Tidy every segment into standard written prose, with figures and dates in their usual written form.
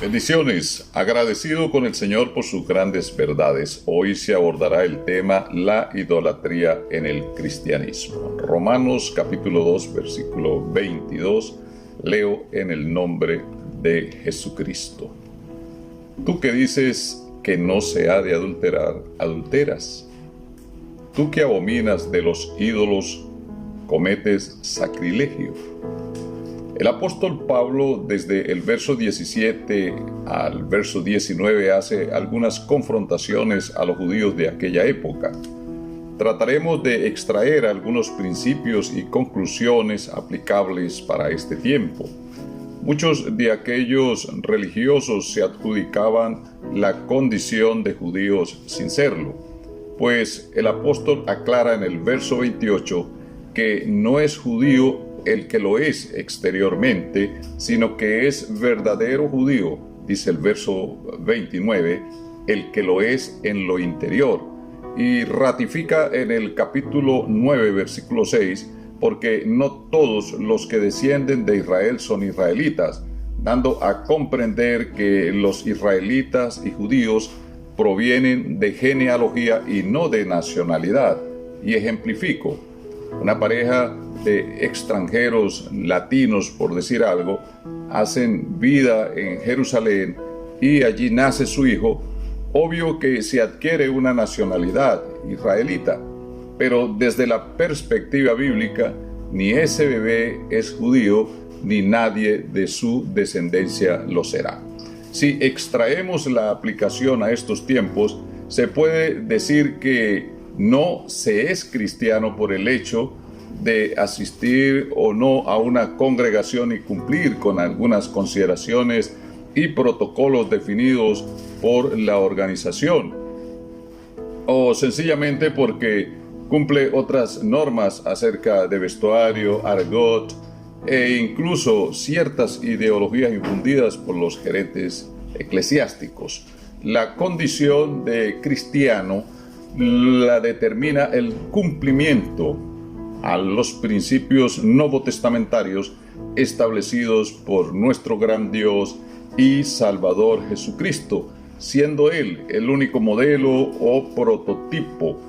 Bendiciones, agradecido con el Señor por sus grandes verdades. Hoy se abordará el tema la idolatría en el cristianismo. Romanos capítulo 2, versículo 22, leo en el nombre de Jesucristo. Tú que dices que no se ha de adulterar, adulteras. Tú que abominas de los ídolos, cometes sacrilegio. El apóstol Pablo, desde el verso 17 al verso 19, hace algunas confrontaciones a los judíos de aquella época. Trataremos de extraer algunos principios y conclusiones aplicables para este tiempo. Muchos de aquellos religiosos se adjudicaban la condición de judíos sin serlo, pues el apóstol aclara en el verso 28 que no es judío el que lo es exteriormente, sino que es verdadero judío, dice el verso 29, el que lo es en lo interior. Y ratifica en el capítulo 9, versículo 6, porque no todos los que descienden de Israel son israelitas, dando a comprender que los israelitas y judíos provienen de genealogía y no de nacionalidad. Y ejemplifico, una pareja de extranjeros latinos, por decir algo, hacen vida en Jerusalén y allí nace su hijo. Obvio que se adquiere una nacionalidad israelita, pero desde la perspectiva bíblica, ni ese bebé es judío, ni nadie de su descendencia lo será. Si extraemos la aplicación a estos tiempos, se puede decir que no se es cristiano por el hecho de asistir o no a una congregación y cumplir con algunas consideraciones y protocolos definidos por la organización, o sencillamente porque cumple otras normas acerca de vestuario, argot e incluso ciertas ideologías infundidas por los gerentes eclesiásticos. La condición de cristiano la determina el cumplimiento a los principios novotestamentarios establecidos por nuestro gran Dios y Salvador Jesucristo, siendo Él el único modelo o prototipo.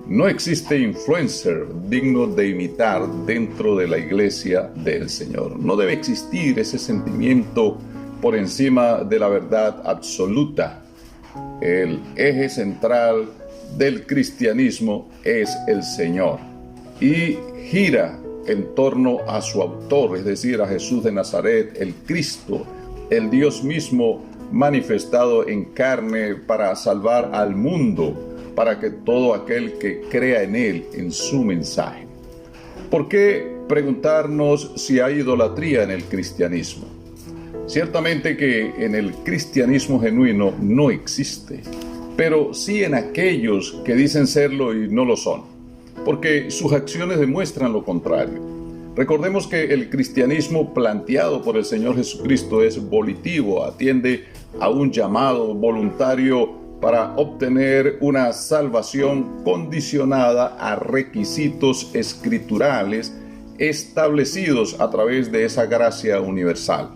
No existe influencer digno de imitar dentro de la iglesia del Señor. No debe existir ese sentimiento por encima de la verdad absoluta. El eje central del cristianismo es el Señor y gira en torno a su autor, es decir, a Jesús de Nazaret, el Cristo, el Dios mismo manifestado en carne para salvar al mundo, para que todo aquel que crea en Él, en su mensaje. ¿Por qué preguntarnos si hay idolatría en el cristianismo? Ciertamente que en el cristianismo genuino no existe, pero sí en aquellos que dicen serlo y no lo son, porque sus acciones demuestran lo contrario. Recordemos que el cristianismo planteado por el Señor Jesucristo es volitivo, atiende a un llamado voluntario para obtener una salvación condicionada a requisitos escriturales establecidos a través de esa gracia universal.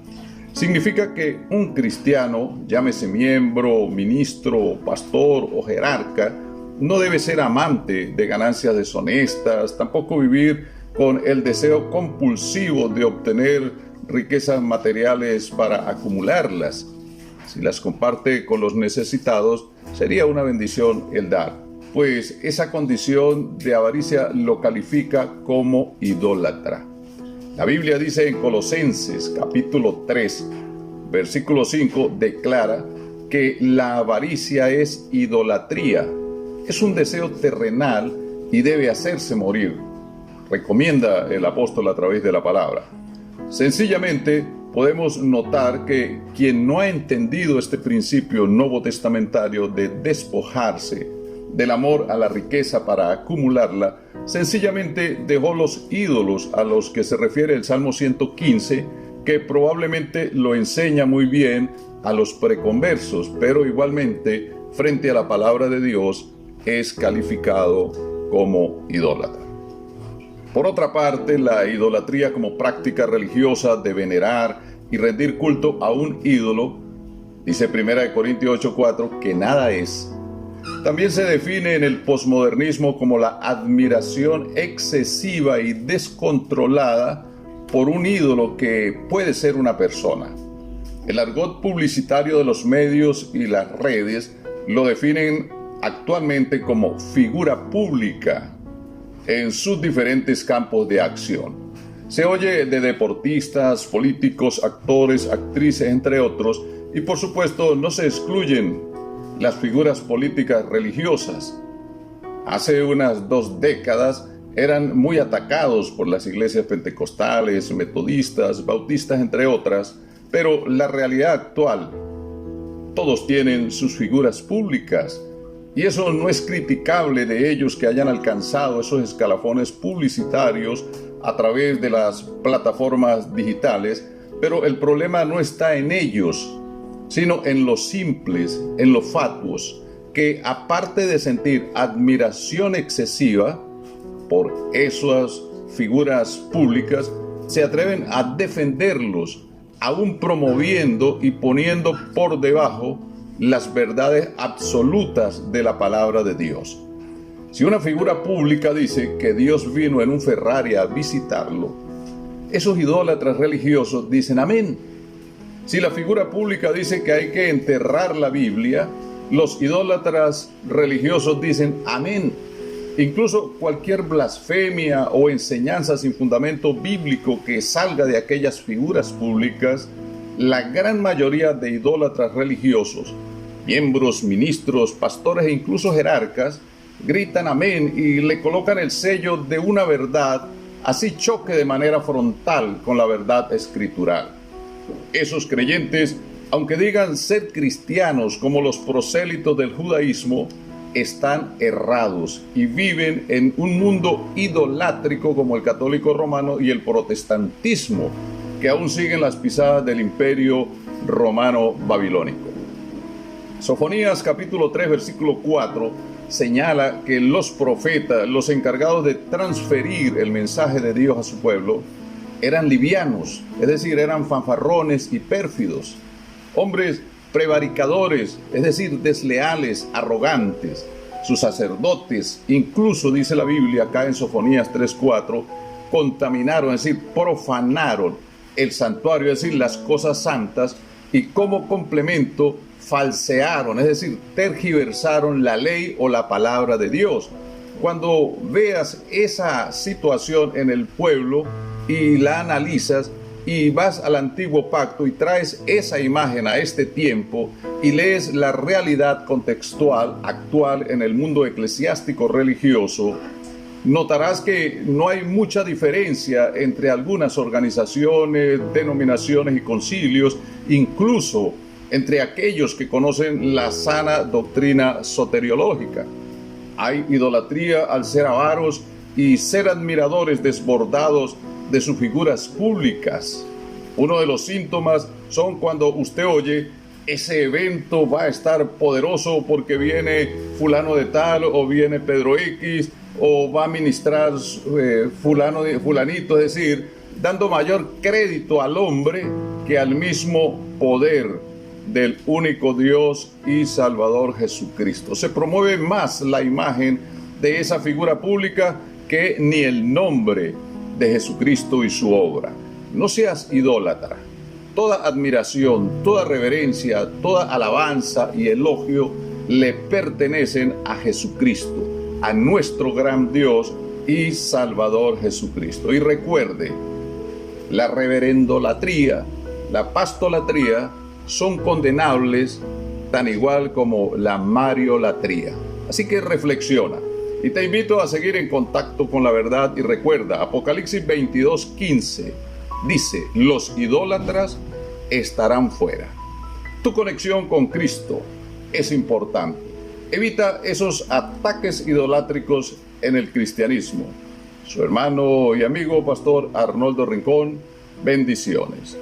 Significa que un cristiano, llámese miembro, ministro, pastor o jerarca, no debe ser amante de ganancias deshonestas, tampoco vivir con el deseo compulsivo de obtener riquezas materiales para acumularlas. Si las comparte con los necesitados, sería una bendición el dar, pues esa condición de avaricia lo califica como idólatra. La Biblia dice en Colosenses capítulo 3, versículo 5, declara que la avaricia es idolatría. Es un deseo terrenal y debe hacerse morir, recomienda el apóstol a través de la palabra. Sencillamente, podemos notar que quien no ha entendido este principio novotestamentario de despojarse del amor a la riqueza para acumularla, sencillamente dejó los ídolos a los que se refiere el Salmo 115, que probablemente lo enseña muy bien a los preconversos, pero igualmente, frente a la palabra de Dios, es calificado como idólatra. Por otra parte, la idolatría como práctica religiosa de venerar y rendir culto a un ídolo Dice 1 Corintios 8:4 que nada es. También se define en el posmodernismo como la admiración excesiva y descontrolada por un ídolo que puede ser una persona. El argot publicitario de los medios y las redes lo definen actualmente como figura pública en sus diferentes campos de acción. Se oye de deportistas, políticos, actores, actrices, entre otros, y por supuesto no se excluyen las figuras políticas religiosas. Hace unas 2 décadas eran muy atacados por las iglesias pentecostales, metodistas, bautistas, entre otras, pero la realidad actual, todos tienen sus figuras públicas, y eso no es criticable de ellos que hayan alcanzado esos escalafones publicitarios a través de las plataformas digitales, pero el problema no está en ellos, sino en los simples, en los fatuos, que aparte de sentir admiración excesiva por esas figuras públicas, se atreven a defenderlos, aún promoviendo y poniendo por debajo las verdades absolutas de la palabra de Dios. Si una figura pública dice que Dios vino en un Ferrari a visitarlo, esos idólatras religiosos dicen amén. Si la figura pública dice que hay que enterrar la Biblia, los idólatras religiosos dicen amén. Incluso cualquier blasfemia o enseñanza sin fundamento bíblico que salga de aquellas figuras públicas, la gran mayoría de idólatras religiosos, miembros, ministros, pastores e incluso jerarcas, gritan amén y le colocan el sello de una verdad, así choque de manera frontal con la verdad escritural. Esos creyentes, aunque digan ser cristianos como los prosélitos del judaísmo, están errados y viven en un mundo idolátrico como el católico romano y el protestantismo, que aún siguen las pisadas del imperio romano babilónico. Sofonías capítulo 3 versículo 4 señala que los profetas, los encargados de transferir el mensaje de Dios a su pueblo, eran livianos, es decir, eran fanfarrones y pérfidos, hombres prevaricadores, es decir, desleales, arrogantes. Sus sacerdotes, incluso dice la Biblia acá en Sofonías 3:4, contaminaron, es decir, profanaron el santuario, es decir, las cosas santas, y como complemento falsearon, es decir, tergiversaron la ley o la palabra de Dios. Cuando veas esa situación en el pueblo y la analizas y vas al antiguo pacto y traes esa imagen a este tiempo y lees la realidad contextual actual en el mundo eclesiástico religioso, notarás que no hay mucha diferencia entre algunas organizaciones, denominaciones y concilios, incluso entre aquellos que conocen la sana doctrina soteriológica. Hay idolatría al ser avaros y ser admiradores desbordados de sus figuras públicas. Uno de los síntomas son cuando usted oye: ese evento va a estar poderoso porque viene fulano de tal, o viene Pedro X, o va a ministrar fulanito, es decir, dando mayor crédito al hombre que al mismo poder del único Dios y Salvador Jesucristo. Se promueve más la imagen de esa figura pública que ni el nombre de Jesucristo y su obra. No seas idólatra. Toda admiración, toda reverencia, toda alabanza y elogio le pertenecen a Jesucristo, a nuestro gran Dios y Salvador Jesucristo. Y recuerde, la reverendolatría, la pastolatría son condenables tan igual como la mariolatría. Así que reflexiona. Y te invito a seguir en contacto con la verdad y recuerda, Apocalipsis 22:15 dice: los idólatras estarán fuera. Tu conexión con Cristo es importante. Evita esos ataques idolátricos en el cristianismo. Su hermano y amigo Pastor Arnoldo Rincón, bendiciones.